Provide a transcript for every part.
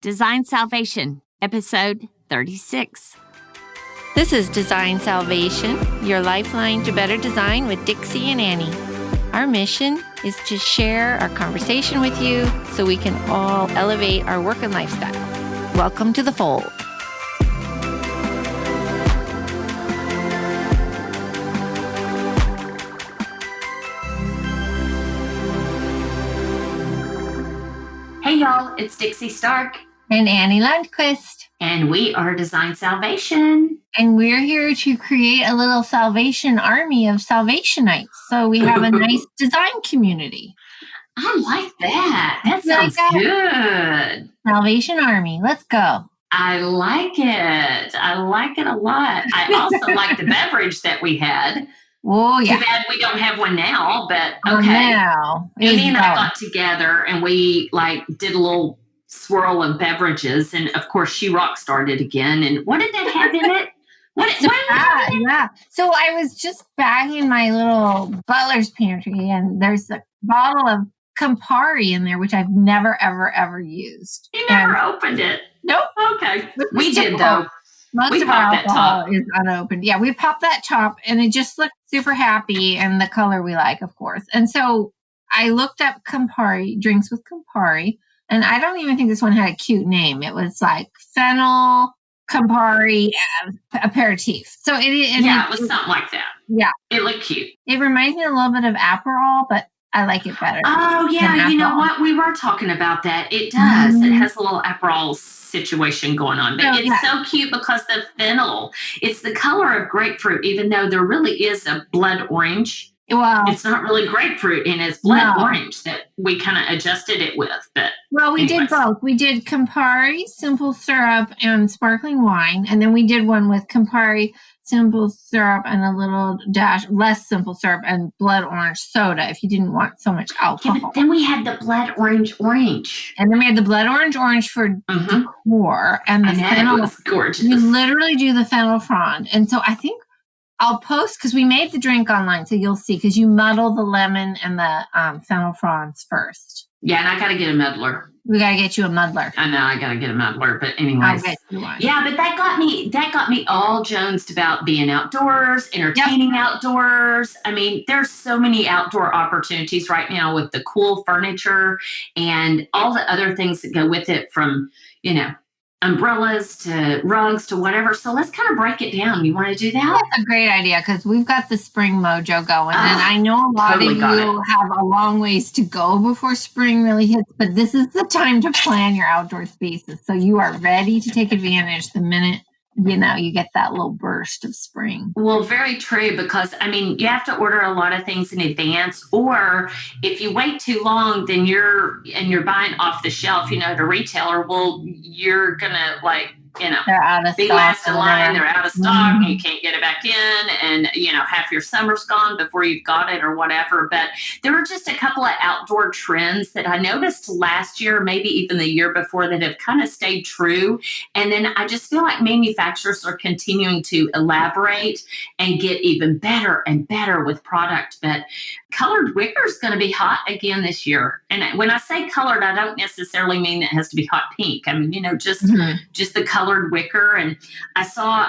Design Salvation, episode 36. This is Design Salvation, your lifeline to better design with Dixie and Annie. Our mission is to share our conversation with you so we can all elevate our work and lifestyle. Welcome to the fold. Hey y'all, it's Dixie Stark. And Annie Lundquist. And we are Design Salvation. And we're here to create a little salvation army of Salvationites. So we have a nice design community. I like that. That sounds good. Salvation Army. Let's go. I like it. I like it a lot. I also like the beverage that we had. Oh, yeah. Too bad we don't have one now, but okay. Now, Amy and I got together and we did a little swirl of beverages, and of course she rock started again. And what did that have in it? Yeah. So I was just bagging my little butler's pantry, and there's a bottle of Campari in there, which I've never, ever used. You never opened it? Nope. Okay. We did though. Most of our alcohol is unopened. Yeah, we popped that top, and it just looked super happy, and the color we like, of course. And so I looked up Campari, drinks with Campari, and I don't even think this one had a cute name. It was like fennel, Campari, aperitif. So it was something like that. Yeah. It looked cute. It reminds me a little bit of Aperol, but I like it better. Oh, yeah. You know what? We were talking about that. It does. Mm-hmm. It has a little Aperol situation going on. But it's so cute because the fennel, it's the color of grapefruit, even though there really is a blood orange. Well, it's not really grapefruit, and it's blood orange that we kind of adjusted it with. But we did both. We did Campari, simple syrup, and sparkling wine. And then we did one with Campari, simple syrup, and a little dash less simple syrup and blood orange soda if you didn't want so much alcohol. Yeah, but then we had the blood orange. And then we had the blood orange for decor. And the fennel was gorgeous. You literally do the fennel frond. And so I think I'll post, because we made the drink online, so you'll see, because you muddle the lemon and the fennel fronds first. Yeah, and I got to get a muddler. We got to get you a muddler. I know, I got to get a muddler, but anyways. I'll get you one. Yeah, but that got me all jonesed about being outdoors, entertaining outdoors. I mean, there's so many outdoor opportunities right now with the cool furniture and all the other things that go with it, from, umbrellas to rugs to whatever. So let's kind of break it down. You want to do that? That's a great idea, because we've got the spring mojo going. And I know a lot of you have a long ways to go before spring really hits, but this is the time to plan your outdoor spaces. So you are ready to take advantage the minute, you get that little burst of spring. Well, very true, because, you have to order a lot of things in advance, or if you wait too long, then you're buying off the shelf, at a retailer, well, you're going to they're out of be stock. last in line, they're out of stock, and you can't get it back in, and, half your summer's gone before you've got it or whatever. But there were just a couple of outdoor trends that I noticed last year, maybe even the year before, that have kind of stayed true. And then I just feel like manufacturers are continuing to elaborate and get even better and better with product. But colored wicker is going to be hot again this year. And when I say colored, I don't necessarily mean it has to be hot pink. Just the colored wicker. And I saw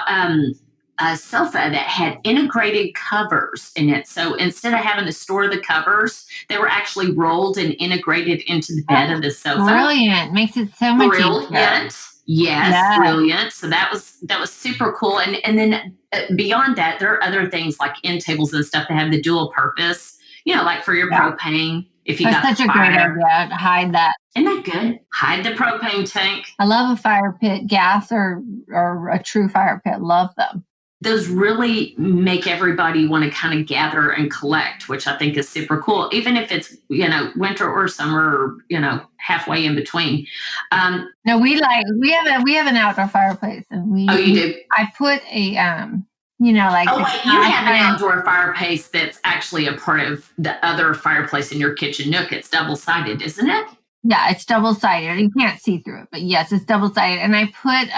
a sofa that had integrated covers in it. So instead of having to store the covers, they were actually rolled and integrated into the bed of the sofa. Brilliant. Makes it so much easier. Yes, brilliant. So that was super cool. And then beyond that, there are other things like end tables and stuff that have the dual purpose, like for your propane. If you got such a great idea to hide that. Isn't that good? Hide the propane tank. I love a fire pit, gas or a true fire pit. Love them. Those really make everybody want to kind of gather and collect, which I think is super cool, even if it's, winter or summer, or, halfway in between. No, we have an outdoor fireplace, and you do? I put a, you have an outdoor fireplace that's actually a part of the other fireplace in your kitchen nook. It's double-sided, isn't it? Yeah, it's double-sided. You can't see through it, but yes, it's double-sided. And I put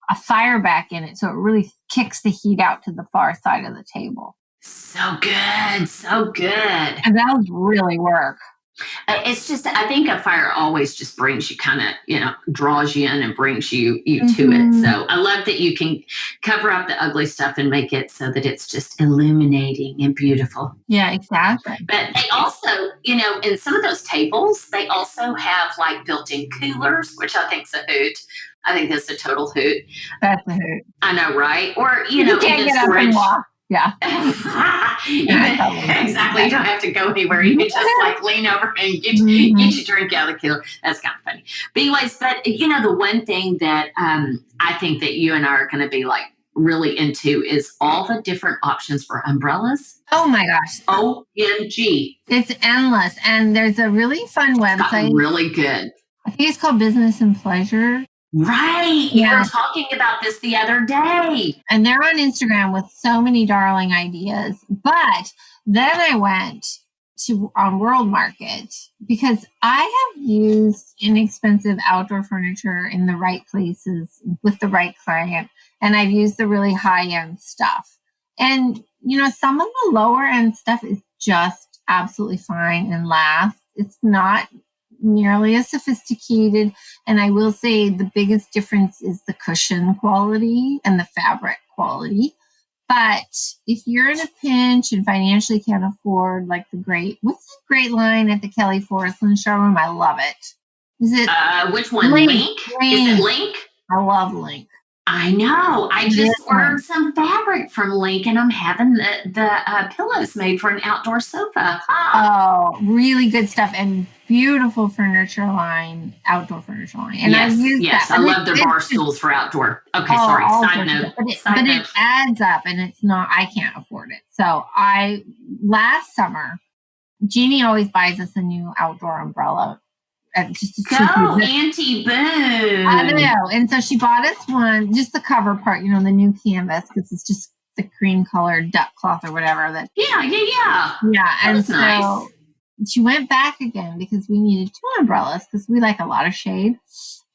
a fire back in it, so it really kicks the heat out to the far side of the table. So good. So good. And that was really work. It's just, I think a fire always just brings you kind of, draws you in and brings you to it. So I love that you can cover up the ugly stuff and make it so that it's just illuminating and beautiful. Yeah, exactly. But they also, in some of those tables, they also have like built-in coolers, which I think's a hoot. I think that's a total hoot. That's a hoot. I know, right? Or, you can't get up and walk. Yeah. Exactly. You don't have to go anywhere. You can just like lean over and get your drink out of the cooler. That's kind of funny. But anyways, the one thing that I think that you and I are going to be like really into is all the different options for umbrellas. Oh my gosh. OMG. It's endless. And there's a really fun website. Really good. I think it's called Business and Pleasure. Right. Yeah. You were talking about this the other day. And they're on Instagram with so many darling ideas. But then I went on World Market because I have used inexpensive outdoor furniture in the right places with the right client. And I've used the really high-end stuff. And, some of the lower-end stuff is just absolutely fine and lasts. It's not nearly as sophisticated. And I will say the biggest difference is the cushion quality and the fabric quality. But if you're in a pinch and financially can't afford like what's the great line at the Kelly Forestland showroom? I love it. Is it which one? Link? Is it Link? I love Link. I know. I just ordered some fabric from Link, and I'm having the pillows made for an outdoor sofa. Oh, really good stuff and beautiful furniture line, outdoor furniture line. And yes, I've used that. I love their bar stools for outdoor. Okay, sorry. Side note. But it adds up, and it's not. I can't afford it. So last summer, Jeannie always buys us a new outdoor umbrella. Go, Auntie Boo. I know. And so she bought us one, just the cover part, the new canvas, because it's just the cream colored duck cloth or whatever. Yeah. And so nice. She went back again because we needed 2 umbrellas because we like a lot of shade.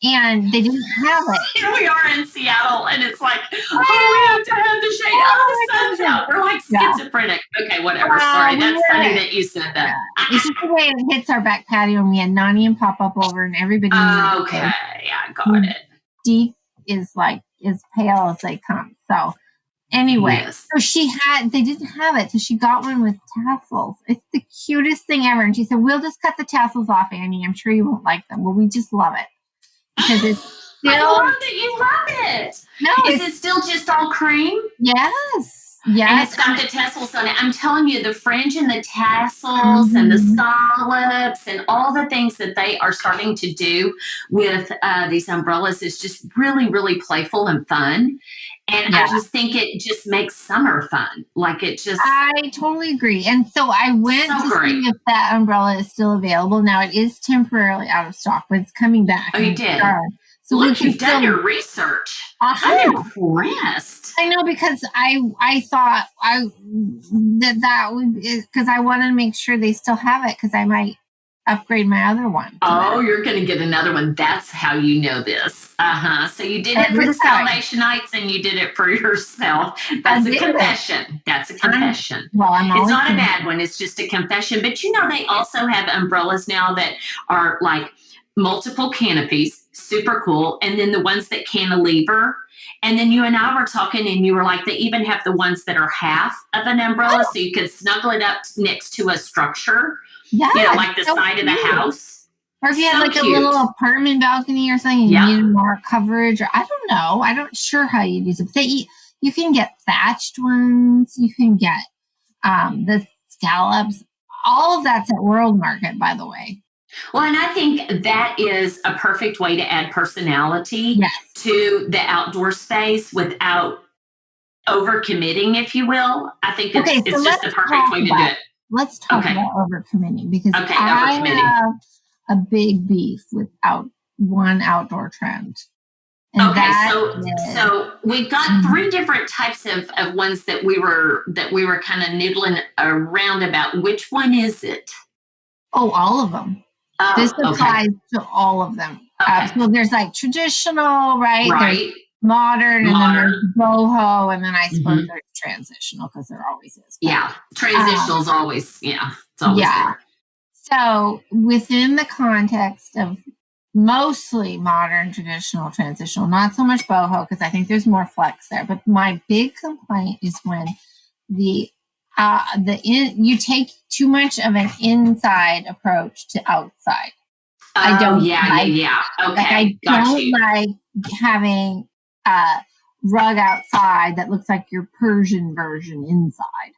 And they didn't have it. Here we are in Seattle, and it's like, we have to have the shade. The sun's out. We're like schizophrenic. Okay, whatever. Sorry, that's funny that you said that. It's just the way it hits our back patio, and we had Nani and Pop up over, and everybody. Okay, I got it. Deep is like as pale as they come. So anyway, so they didn't have it, so she got one with tassels. It's the cutest thing ever, and she said, "We'll just cut the tassels off, Annie. I'm sure you won't like them." Well, we just love it. Because it's still, I love that you love it. No, is it still just all cream? Yes. And it's got the tassels on it. I'm telling you, the fringe and the tassels and the scallops and all the things that they are starting to do with these umbrellas is just really, really playful and fun. And I just think it just makes summer fun. Like it just. I totally agree. And so I went to see if that umbrella is still available. Now it is temporarily out of stock, but it's coming back. Oh, you did? So look, you've done your research. I'm impressed. I know, because I thought that would, because I want to make sure they still have it, because I might upgrade my other one. Oh, you're going to get another one. That's how you know this. So you did it for the Salvationites, and you did it for yourself. That's a confession. That's a confession. It's not a bad one. It's just a confession. But they also have umbrellas now that are like multiple canopies, super cool. And then the ones that cantilever. And then you and I were talking, and you were like, they even have the ones that are half of an umbrella, so you can snuggle it up next to a structure. Yeah, like the side of the house. Or if you had like a little apartment balcony or something, you needed more coverage, or I don't know. I'm not sure how you use it. But you can get thatched ones. You can get the scallops. All of that's at World Market, by the way. Well, and I think that is a perfect way to add personality to the outdoor space without overcommitting, if you will. I think it's just the perfect way to do it. Let's talk about overcommitting, because I have a big beef with one outdoor trend. And so we've got 3 different types of ones that we were kind of noodling around about. Which one is it? Oh, all of them. This applies to all of them. So there's like traditional, right? There's modern, and then there's boho, and then I suppose there's transitional, because there always is. Transitional is always, it's always there. So within the context of mostly modern, traditional, transitional, not so much boho, because I think there's more flex there. But my big complaint is when you take too much of an inside approach to outside. I don't Okay. I don't like having a rug outside that looks like your Persian version inside.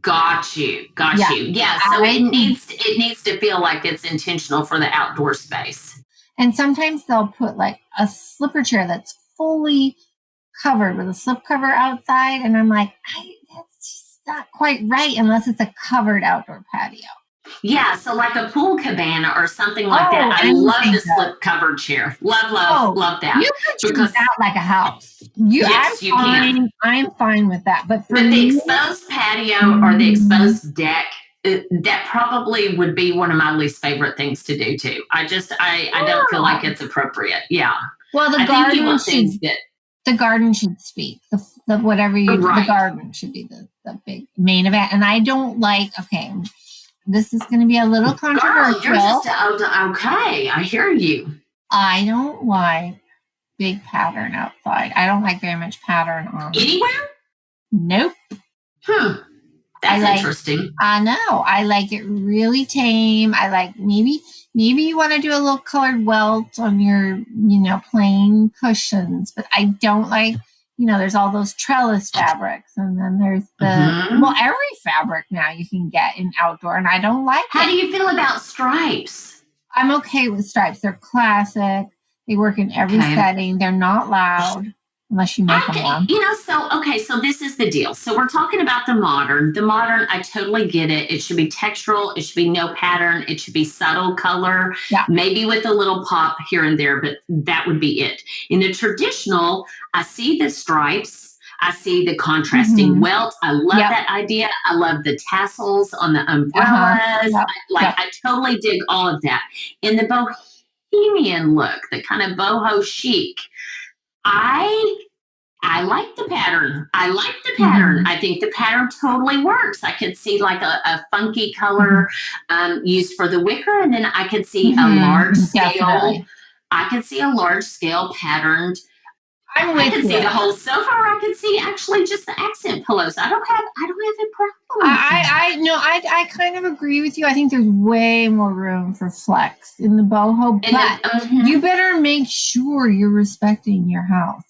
Got you. Yeah. So it needs to feel like it's intentional for the outdoor space. And sometimes they'll put like a slipper chair that's fully covered with a slip cover outside, and I'm like, that's just not quite right unless it's a covered outdoor patio. Yeah, so like a pool cabana or something like that. I love the slip covered chair. Love that. You could choose that like a house. Yes, you can. I'm fine with that. But the exposed patio or the exposed deck, that probably would be one of my least favorite things to do too. I don't feel like it's appropriate. Yeah. Well, the garden should speak. The whatever you do, the garden should be the big main event. And I don't like. Okay, this is going to be a little controversial. Girl, you're just okay. I hear you. I don't like big pattern outside. I don't like very much pattern on anywhere. Nope. That's interesting. I know. I like it really tame. I like maybe you want to do a little colored welt on your, plain cushions, but I don't like, there's all those trellis fabrics, and then there's every fabric now you can get in outdoor, and I don't like it. How do you feel about stripes? I'm okay with stripes. They're classic. They work in every setting. They're not loud. Unless you make them one. So this is the deal. So we're talking about the modern. The modern, I totally get it. It should be textural. It should be no pattern. It should be subtle color, maybe with a little pop here and there, but that would be it. In the traditional, I see the stripes. I see the contrasting welt. I love that idea. I love the tassels on the umbrellas. I totally dig all of that. In the bohemian look, the kind of boho chic, I like the pattern. I think the pattern totally works. I could see like a funky color used for the wicker, and then I could see a large scale. I could see a large scale patterned. I could see the whole sofa, or I could see actually just the accent pillows. I don't have a problem. I kind of agree with you. I think there's way more room for flex in the boho, but you better make sure you're respecting your house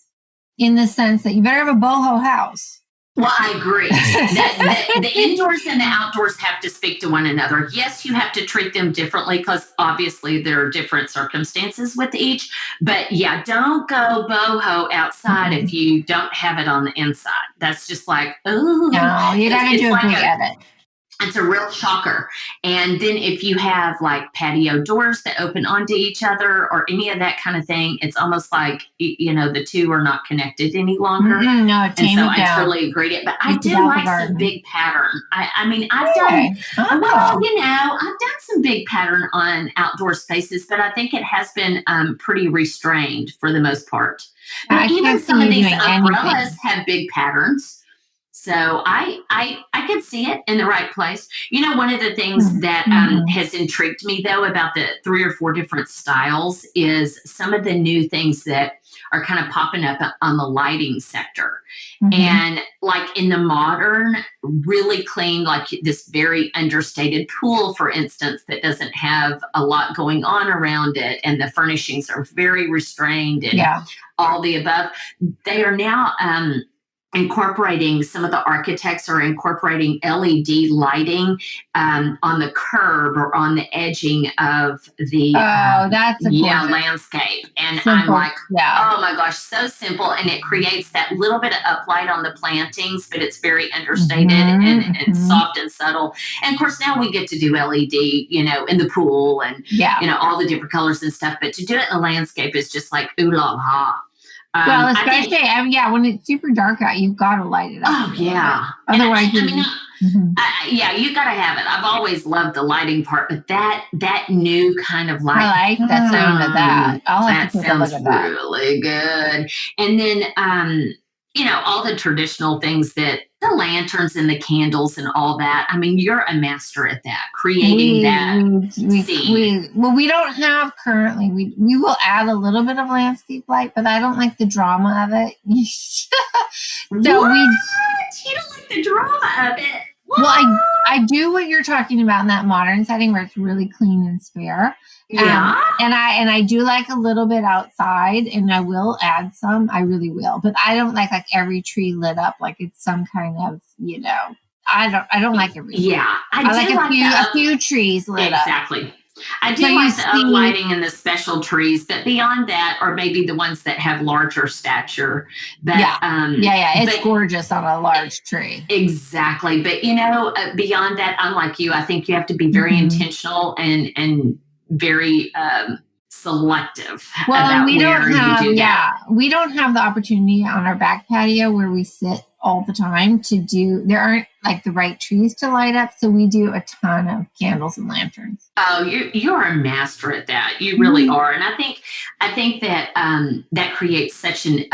in the sense that you better have a boho house. Well, I agree. The indoors and the outdoors have to speak to one another. Yes, you have to treat them differently because obviously there are different circumstances with each. But yeah, don't go boho outside if you don't have it on the inside. That's just like, oh. No, you got to do a big edit. It's a real shocker. And then if you have like patio doors that open onto each other or any of that kind of thing, it's almost like, the two are not connected any longer. No, and so I totally agree. But I do like some big pattern. I've done some big pattern on outdoor spaces, but I think it has been pretty restrained for the most part. But even some of these umbrellas have big patterns. So I could see it in the right place. One of the things that has intrigued me, though, about the 3 or 4 different styles is some of the new things that are kind of popping up on the lighting sector. And like in the modern, really clean, like this very understated pool, for instance, that doesn't have a lot going on around it. And the furnishings are very restrained and all the above. They are now incorporating, some of the architects are incorporating LED lighting on the curb or on the edging of the landscape. And simple. I'm like, oh my gosh, so simple. And it creates that little bit of uplight on the plantings, but it's very understated and soft and subtle. And of course, now we get to do LED, in the pool and, all the different colors and stuff. But to do it in the landscape is just like, ooh la la. Well, especially, when it's super dark out, you've got to light it up. Oh, yeah. Otherwise, you got to have it. I've always loved the lighting part, but that new kind of light. I like the sound of that. That sounds really good. And then all the traditional things, that the lanterns and the candles and all that. I mean, you're a master at that, creating that scene. We don't have currently. We will add a little bit of landscape light, but I don't like the drama of it. What? You don't like the drama of it? What? Well, I do what you're talking about in that modern setting where it's really clean and spare. Yeah. And I do like a little bit outside, and I will add some. I really will, but I don't like every tree lit up like it's some kind of, I don't like every tree. Yeah. I like a few trees lit up. Exactly. I do like the uplighting and the special trees, but beyond that, or maybe the ones that have larger stature. But, it's gorgeous on a large tree. Exactly. But, beyond that, unlike you, I think you have to be very intentional and very selective. Well, and we don't have the opportunity on our back patio where we sit all the time there aren't the right trees to light up, so we do a ton of candles and lanterns. Oh, you're a master at that. You really are. And I think that that creates such an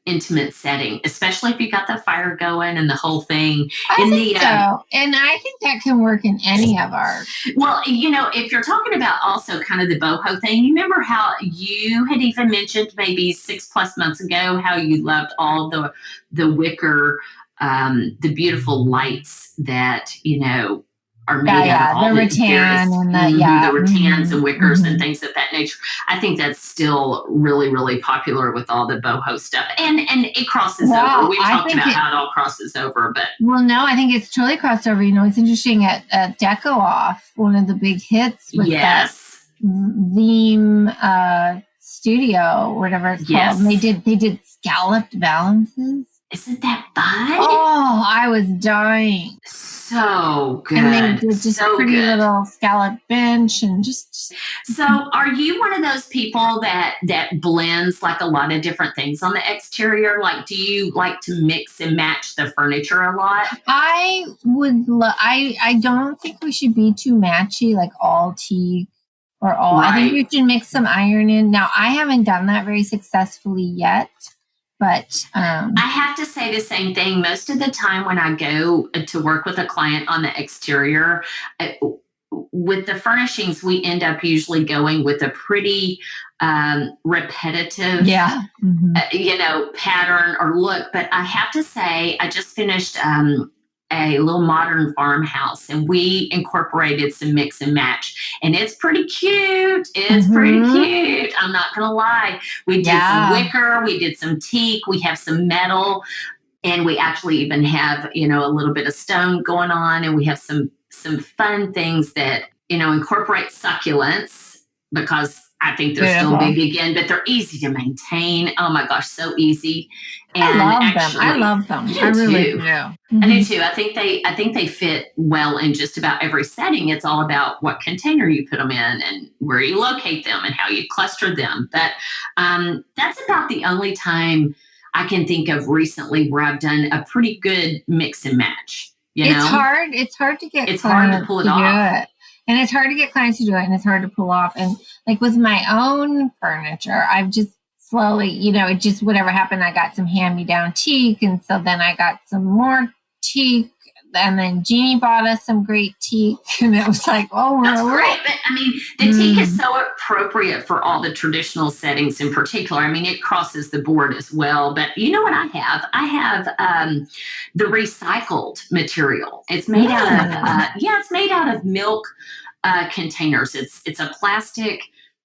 intimate setting, especially if you got the fire going and the whole thing. I think so. And I think that can work in any of our. Well, if you're talking about also kind of the boho thing, you remember how you had even mentioned maybe 6+ months ago how you loved all the wicker, the beautiful lights that, are made out of all the rattan and the rattans and wickers and things of that nature. I think that's still really, really popular with all the boho stuff, and it crosses over. We've talked about how it all crosses over, but no, I think it's totally crossed over. It's interesting at Deco Off, one of the big hits was that theme studio, or whatever it's called. And they did scalloped balances. Isn't that fun? Oh, I was dying. So good. And they did just a pretty little scallop bench and just. So are you one of those people that blends a lot of different things on the exterior? Do you like to mix and match the furniture a lot? I would. I don't think we should be too matchy, all teak or all. Right. I think we should mix some iron in. Now, I haven't done that very successfully yet. But I have to say the same thing. Most of the time when I go to work with a client on the exterior, with the furnishings, we end up usually going with a pretty repetitive, pattern or look. But I have to say, I just finished a little modern farmhouse, and we incorporated some mix and match, and it's pretty cute. It's pretty cute. I'm not going to lie. We did some wicker, we did some teak, we have some metal, and we actually even have, a little bit of stone going on, and we have some fun things that, incorporate succulents, because I think they're still big again, but they're easy to maintain. Oh my gosh, so easy. And I love them. I really do. I do too. I think they fit well in just about every setting. It's all about what container you put them in and where you locate them and how you cluster them. But that's about the only time I can think of recently where I've done a pretty good mix and match. It's hard. It's hard to get. It's hard to pull it off. And it's hard to get clients to do it, and it's hard to pull off. And with my own furniture, I've just slowly, it just whatever happened, I got some hand-me-down teak, and so then I got some more teak, and then Jeannie bought us some great teak, and it was that's great. But I mean, the teak is so appropriate for all the traditional settings in particular. I mean, it crosses the board as well. But you know what I have? I have the recycled material. It's made out of it's made out of milk containers. It's a plastic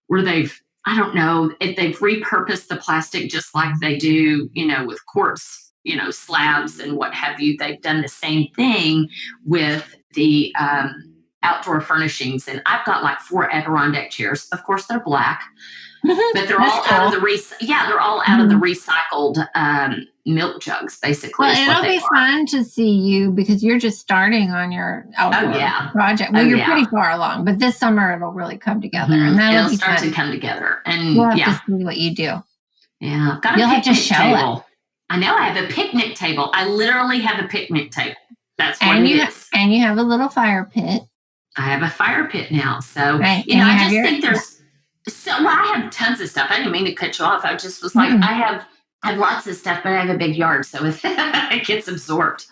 where they've repurposed the plastic just like they do, with quartz, slabs and what have you. They've done the same thing with the outdoor furnishings. And I've got 4 Adirondack chairs. Of course, they're black, but they're all out of the they're all out of the recycled milk jugs, basically. Well, it'll be fun to see you because you're just starting on your outdoor project. Well, you're pretty far along, but this summer it'll really come together, and that'll start to come together. And we'll have to see what you do. Yeah, you'll have to show table. it. I know. I have a picnic table. I literally have a picnic table. That's what it is. And you have a little fire pit. I have a fire pit now, so I just think there's. So I have tons of stuff. I didn't mean to cut you off. I just was I have I have lots of stuff, but I have a big yard, so it gets absorbed.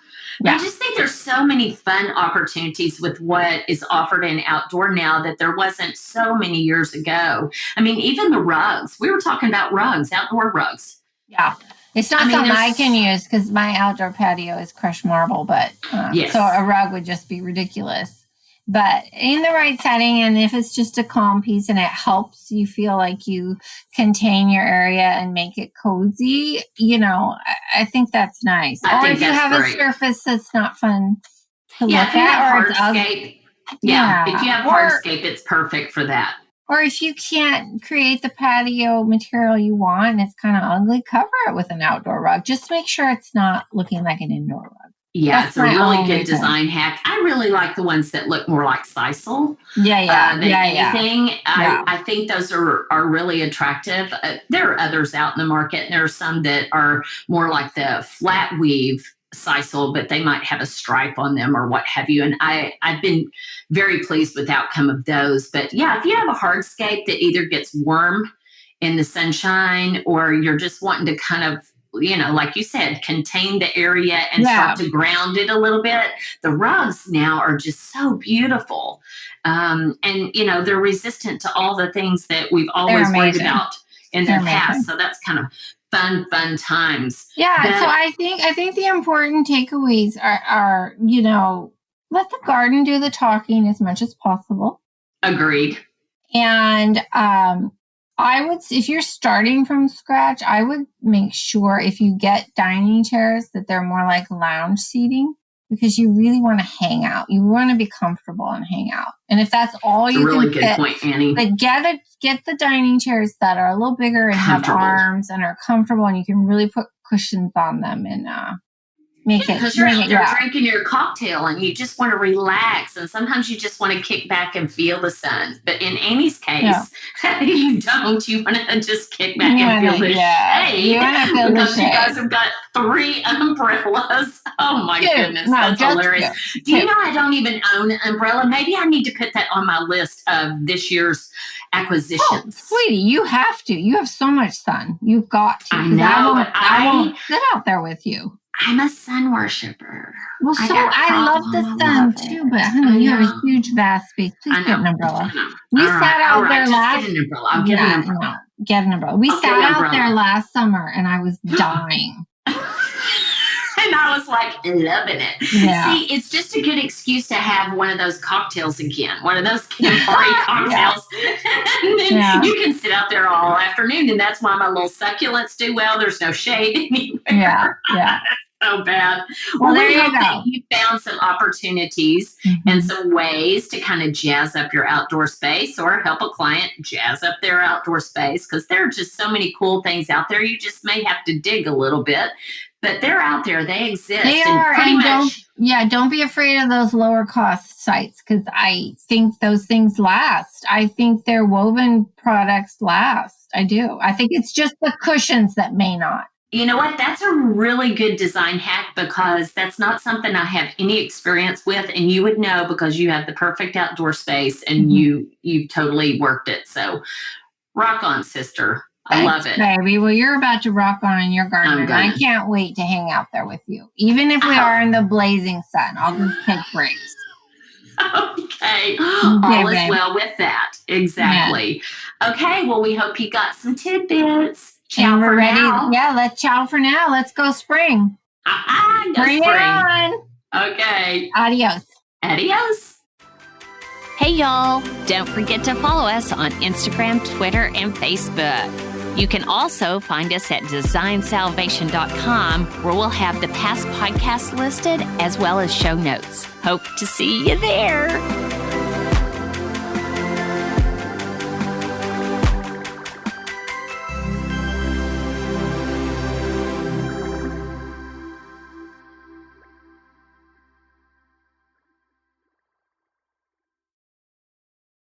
Yeah. I just think there's so many fun opportunities with what is offered in outdoor now that there wasn't so many years ago. I mean, even the rugs. We were talking about rugs, outdoor rugs. Yeah. It's not something I can use because my outdoor patio is crushed marble, but Yes. so a rug would just be ridiculous. But in the right setting, and if it's just a calm piece and it helps you feel like you contain your area and make it cozy, I think that's nice. Or if you have a surface that's not fun to look at, or hardscape. Yeah, if you have hardscape, it's perfect for that. Or if you can't create the patio material you want and it's kind of ugly, cover it with an outdoor rug. Just make sure it's not looking like an indoor rug. Yeah, it's a really good design hack. I really like the ones that look more like sisal. Than anything. I think those are really attractive. There are others out in the market, and there are some that are more like the flat weave sisal, but they might have a stripe on them or what have you. And I've been very pleased with the outcome of those. But yeah, if you have a hardscape that either gets warm in the sunshine or you're just wanting to kind of, like you said, contain the area and start to ground it a little bit. The rugs now are just so beautiful. And, they're resistant to all the things that we've always worried about in the past. So that's kind of fun times. Yeah. So I think the important takeaways are, let the garden do the talking as much as possible. Agreed. And, if you're starting from scratch, I would make sure if you get dining chairs that they're more like lounge seating because you really want to hang out. You want to be comfortable and hang out. And if that's all you can get, good point, Annie. But get the dining chairs that are a little bigger and have arms and are comfortable and you can really put cushions on them and because you're out there drinking your cocktail and you just want to relax, and sometimes you just want to kick back and feel the sun. But in Annie's case, you don't. You want to just kick back and feel the shade because you guys have got 3 umbrellas. Oh my goodness, that's hilarious. Do you know I don't even own an umbrella? Maybe I need to put that on my list of this year's acquisitions. Oh, sweetie, you have to. You have so much sun. You've got to. I know. I won't sit out there with you. I'm a sun worshiper. Well, I love the sun too, but honey, you have a huge, vast space. Please get an umbrella. We sat out there last. Get an umbrella. I'll get an umbrella. Get an umbrella. We sat out there last summer, and I was dying. And I was like loving it. Yeah. See, it's just a good excuse to have one of those cocktails again, one of those Campari cocktails. And then you can sit out there all afternoon, and that's why my little succulents do well. There's no shade anywhere. Yeah. So bad. Well, there you go. That you found some opportunities and some ways to kind of jazz up your outdoor space or help a client jazz up their outdoor space, because there are just so many cool things out there. You just may have to dig a little bit, but they're out there. They exist. They are. And don't be afraid of those lower cost sites, because I think those things last. I think their woven products last. I do. I think it's just the cushions that may not. You know what? That's a really good design hack, because that's not something I have any experience with, and you would know because you have the perfect outdoor space and you've totally worked it. So rock on, sister. I love it. Baby. Well, you're about to rock on in your garden, and I can't wait to hang out there with you. Even if we are in the blazing sun, I'll just take breaks. Okay. All is well with that. Exactly. Yeah. Okay. Well, we hope you got some tidbits. And we're ready. Now. Yeah, let's chow for now. Let's go spring. Bring it on. Okay. Adios. Hey, y'all. Don't forget to follow us on Instagram, Twitter, and Facebook. You can also find us at designsalvation.com, where we'll have the past podcasts listed as well as show notes. Hope to see you there.